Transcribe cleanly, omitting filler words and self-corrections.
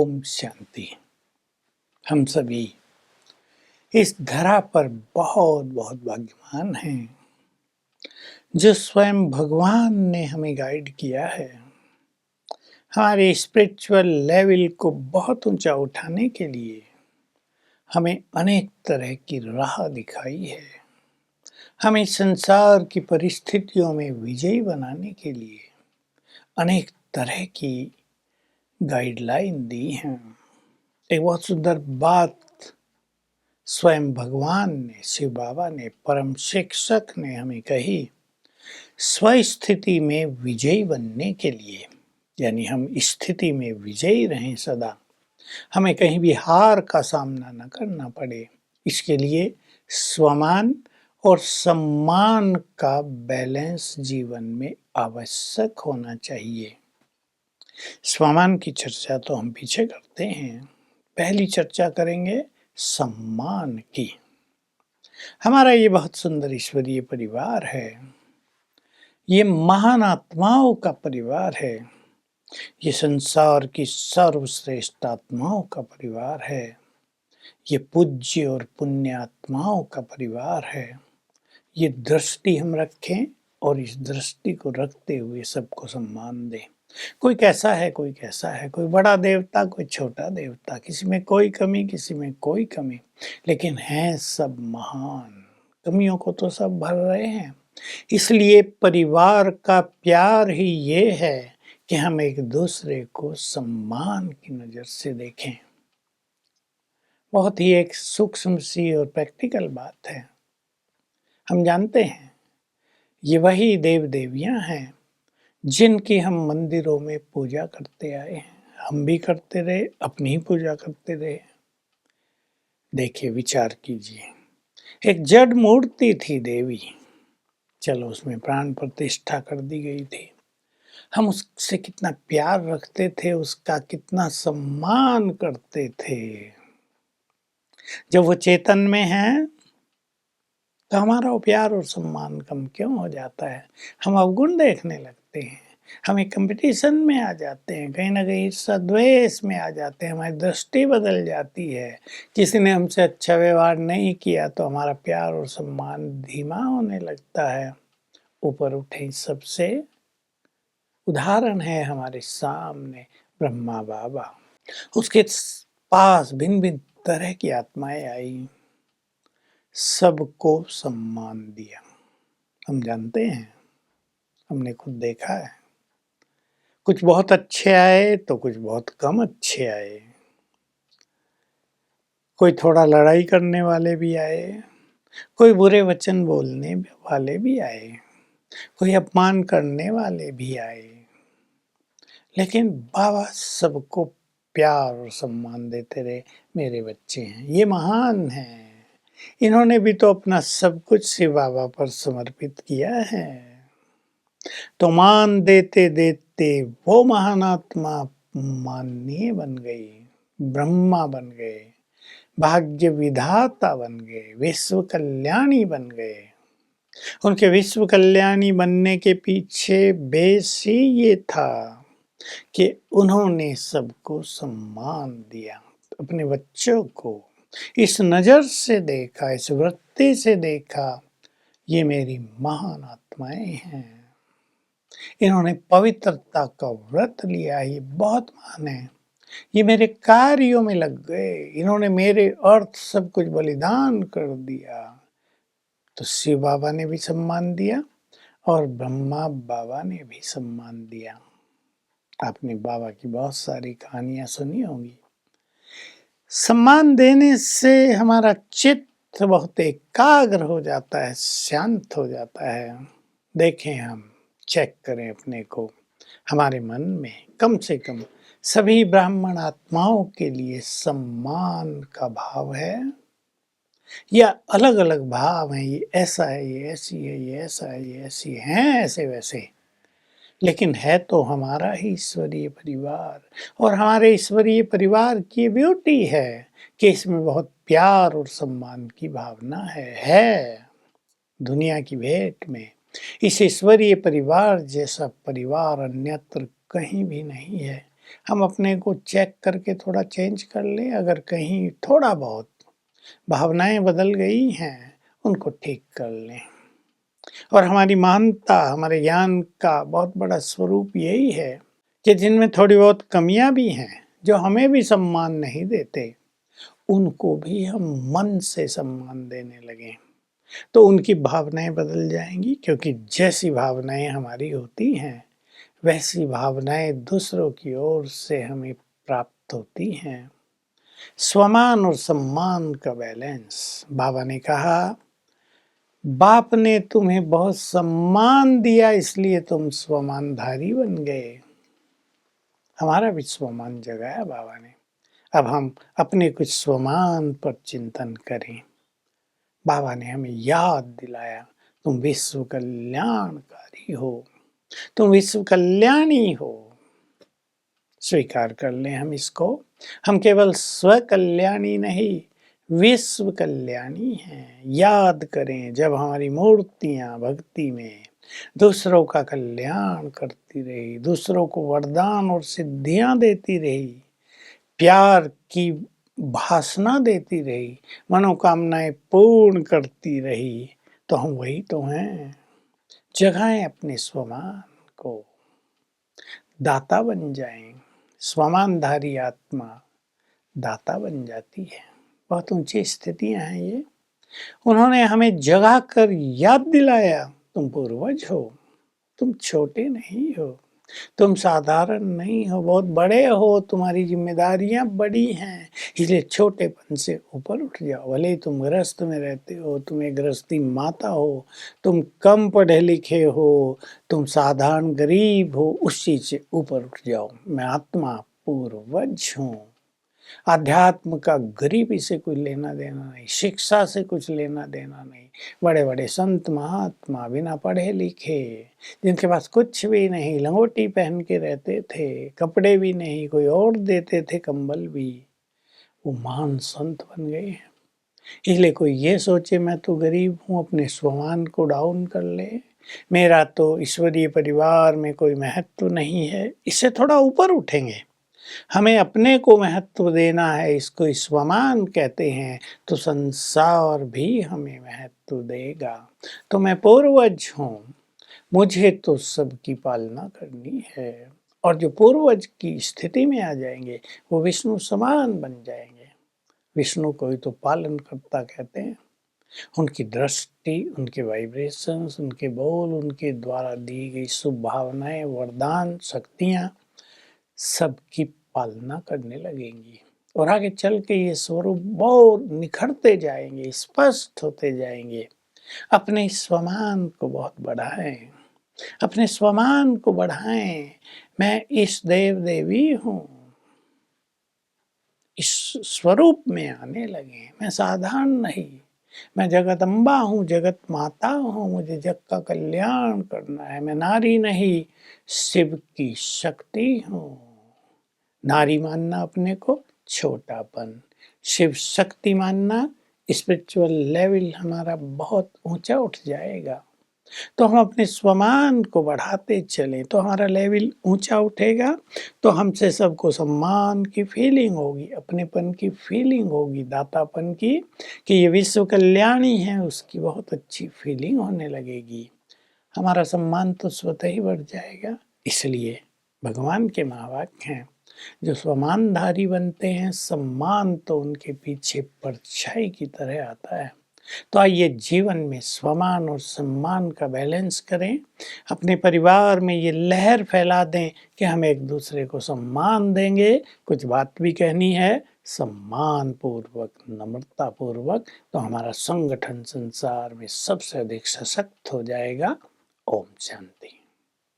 ओम शांति। हम सभी इस धरा पर बहुत बहुत भाग्यवान हैं जो स्वयं भगवान ने हमें गाइड किया है, हमारे स्पिरिचुअल लेवल को बहुत ऊंचा उठाने के लिए हमें अनेक तरह की राह दिखाई है, हमें संसार की परिस्थितियों में विजयी बनाने के लिए अनेक तरह की गाइडलाइन दी हैं। एक बहुत सुंदर बात स्वयं भगवान ने, शिव बाबा ने, परम शिक्षक ने हमें कही, स्वस्थिति में विजयी बनने के लिए, यानी हम स्थिति में विजयी रहें सदा, हमें कहीं भी हार का सामना न करना पड़े, इसके लिए स्वमान और सम्मान का बैलेंस जीवन में आवश्यक होना चाहिए। स्वमान की चर्चा तो हम पीछे करते हैं, पहली चर्चा करेंगे सम्मान की। हमारा ये बहुत सुंदर ईश्वरीय परिवार है, ये महान आत्माओं का परिवार है, ये संसार की सर्वश्रेष्ठ आत्माओं का परिवार है, ये पूज्य और पुण्य आत्माओं का परिवार है। ये दृष्टि हम रखें और इस दृष्टि को रखते हुए सबको सम्मान दें। कोई कैसा है, कोई कैसा है, कोई बड़ा देवता, कोई छोटा देवता, किसी में कोई कमी, किसी में कोई कमी, लेकिन हैं सब महान। कमियों को तो सब भर रहे हैं। इसलिए परिवार का प्यार ही ये है कि हम एक दूसरे को सम्मान की नज़र से देखें। बहुत ही एक सूक्ष्म सी और प्रैक्टिकल बात है। हम जानते हैं ये वही देव देवियां हैं जिनकी हम मंदिरों में पूजा करते आए हैं। हम भी करते रहे, अपनी ही पूजा करते रहे। देखिए, विचार कीजिए, एक जड़ मूर्ति थी देवी, चलो उसमें प्राण प्रतिष्ठा कर दी गई थी, हम उससे कितना प्यार रखते थे, उसका कितना सम्मान करते थे। जब वो चेतन में है तो हमारा वो प्यार और सम्मान कम क्यों हो जाता है? हम अवगुण देखने लगते हैं, हम एक कंपटीशन में आ जाते हैं, कहीं ना कहीं ईर्ष्या द्वेष में आ जाते हैं, हमारी दृष्टि बदल जाती है। किसी ने हमसे अच्छा व्यवहार नहीं किया तो हमारा प्यार और सम्मान धीमा होने लगता है। ऊपर उठे सबसे उदाहरण है हमारे सामने ब्रह्मा बाबा। उसके पास भिन्न भिन्न तरह की आत्माएं आई, सबको सम्मान दिया। हम जानते हैं, हमने खुद देखा है, कुछ बहुत अच्छे आए तो कुछ बहुत कम अच्छे आए। कोई थोड़ा लड़ाई करने वाले भी आए, कोई बुरे वचन बोलने वाले भी आए, कोई अपमान करने वाले भी आए, लेकिन बाबा सबको प्यार और सम्मान देते रहे। मेरे बच्चे हैं, ये महान हैं, इन्होंने भी तो अपना सब कुछ शिव बाबा पर समर्पित किया है। तो मान देते देते वो महान आत्मा माननीय बन गई, ब्रह्मा बन गए, भाग्य विधाता बन गए, विश्व कल्याणी बन गए। उनके विश्व कल्याणी बनने के पीछे बेस ही ये था कि उन्होंने सबको सम्मान दिया। अपने बच्चों को इस नज़र से देखा, इस वृत्ति से देखा, ये मेरी महान आत्माएं हैं, इन्होंने पवित्रता का व्रत लिया, ये बहुत महान है, ये मेरे कार्यों में लग गए, इन्होंने मेरे अर्थ सब कुछ बलिदान कर दिया। तो शिव बाबा ने भी सम्मान दिया और ब्रह्मा बाबा ने भी सम्मान दिया। आपने बाबा की बहुत सारी कहानियां सुनी होंगी। सम्मान देने से हमारा चित्त बहुत एकाग्र हो जाता है, शांत हो जाता है। देखें, हम चेक करें अपने को, हमारे मन में कम से कम सभी ब्राह्मण आत्माओं के लिए सम्मान का भाव है या अलग अलग भाव हैं? ये ऐसा है, ये ऐसी है, ये ऐसा है, ये ऐसी हैं, ऐसे वैसे, लेकिन है तो हमारा ही ईश्वरीय परिवार। और हमारे ईश्वरीय परिवार की ब्यूटी है कि इसमें बहुत प्यार और सम्मान की भावना है। दुनिया की भेंट में इस ईश्वरीय परिवार जैसा परिवार अन्यत्र कहीं भी नहीं है। हम अपने को चेक करके थोड़ा चेंज कर लें, अगर कहीं थोड़ा बहुत भावनाएं बदल गई हैं, उनको ठीक कर लें। और हमारी महानता, हमारे ज्ञान का बहुत बड़ा स्वरूप यही है कि जिनमें थोड़ी बहुत कमियां भी हैं, जो हमें भी सम्मान नहीं देते, उनको भी हम मन से सम्मान देने लगें, तो उनकी भावनाएं बदल जाएंगी। क्योंकि जैसी भावनाएं हमारी होती हैं, वैसी भावनाएं दूसरों की ओर से हमें प्राप्त होती हैं। स्वमान और सम्मान का बैलेंस। बाबा ने कहा, बाप ने तुम्हें बहुत सम्मान दिया, इसलिए तुम स्वमानधारी बन गए। हमारा भी स्वमान जगाया बाबा ने। अब हम अपने कुछ स्वमान पर चिंतन करें। बाबा ने हमें याद दिलाया, तुम विश्व कल्याणकारी हो, तुम विश्व कल्याणी हो। स्वीकार कर लें हम इसको। हम केवल स्व कल्याणी नहीं, विश्व कल्याणी हैं। याद करें, जब हमारी मूर्तियां भक्ति में दूसरों का कल्याण करती रही, दूसरों को वरदान और सिद्धियां देती रही, प्यार की भाषणा देती रही, मनोकामनाएं पूर्ण करती रही, तो हम वही तो हैं। जगाएं अपने स्वमान को, दाता बन जाएं। स्वमानधारी आत्मा दाता बन जाती है। बहुत ऊंची स्थितियां हैं ये। उन्होंने हमें जगा कर याद दिलाया, तुम पूर्वज हो, तुम छोटे नहीं हो, तुम साधारण नहीं हो, बहुत बड़े हो, तुम्हारी जिम्मेदारियां बड़ी हैं, इसलिए छोटेपन से ऊपर उठ जाओ। भले ही तुम गृहस्थ में रहते हो, तुम एक गृहस्थी माता हो, तुम कम पढ़े लिखे हो, तुम साधारण गरीब हो, उस चीज से ऊपर उठ जाओ। मैं आत्मा पूर्वज हूँ। अध्यात्म का गरीबी से कुछ लेना देना नहीं, शिक्षा से कुछ लेना देना नहीं। बड़े बड़े संत महात्मा बिना पढ़े लिखे, जिनके पास कुछ भी नहीं, लंगोटी पहन के रहते थे, कपड़े भी नहीं, कोई और देते थे कंबल भी, वो महान संत बन गए हैं। इसलिए कोई ये सोचे मैं तो गरीब हूँ, अपने स्वमान को डाउन कर ले, मेरा तो ईश्वरीय परिवार में कोई महत्व नहीं है, इससे थोड़ा ऊपर उठेंगे। हमें अपने को महत्व देना है, इसको स्वमान कहते हैं, तो संसार भी हमें महत्व देगा। तो मैं पूर्वज हूँ, मुझे तो सबकी पालना करनी है। और जो पूर्वज की स्थिति में आ जाएंगे, वो विष्णु समान बन जाएंगे। विष्णु को ही तो पालन करता कहते हैं। उनकी दृष्टि, उनके वाइब्रेशंस, उनके बोल, उनके द्वारा दी गई शुभ भावनाएं, वरदान, शक्तियाँ सबकी पालना करने लगेंगी। और आगे चल के ये स्वरूप बहुत निखरते जाएंगे, स्पष्ट होते जाएंगे। अपने स्वमान को बहुत बढ़ाएं, अपने स्वमान को बढ़ाएं। मैं इस देव देवी हूँ, इस स्वरूप में आने लगे। मैं साधारण नहीं, मैं जगदम्बा हूँ, जगत माता हूँ, मुझे जग का कल्याण करना है। मैं नारी नहीं, शिव की शक्ति हूँ। नारी मानना अपने को छोटापन, शिव शक्ति मानना स्पिरिचुअल लेवल हमारा बहुत ऊंचा उठ जाएगा। तो हम अपने स्वमान को बढ़ाते चलें, तो हमारा लेवल ऊंचा उठेगा, तो हमसे सबको सम्मान की फीलिंग होगी, अपनेपन की फीलिंग होगी, दातापन की, कि ये विश्व कल्याणी है, उसकी बहुत अच्छी फीलिंग होने लगेगी। हमारा सम्मान तो स्वतः ही बढ़ जाएगा। इसलिए भगवान के महावाक्य हैं, जो स्वमानधारी बनते हैं, सम्मान तो उनके पीछे परछाई की तरह आता है। तो आइए जीवन में स्वमान और सम्मान का बैलेंस करें। अपने परिवार में ये लहर फैला दें कि हम एक दूसरे को सम्मान देंगे। कुछ बात भी कहनी है सम्मान पूर्वक, नम्रता पूर्वक, तो हमारा संगठन संसार में सबसे अधिक सशक्त हो जाएगा। ओम शांति।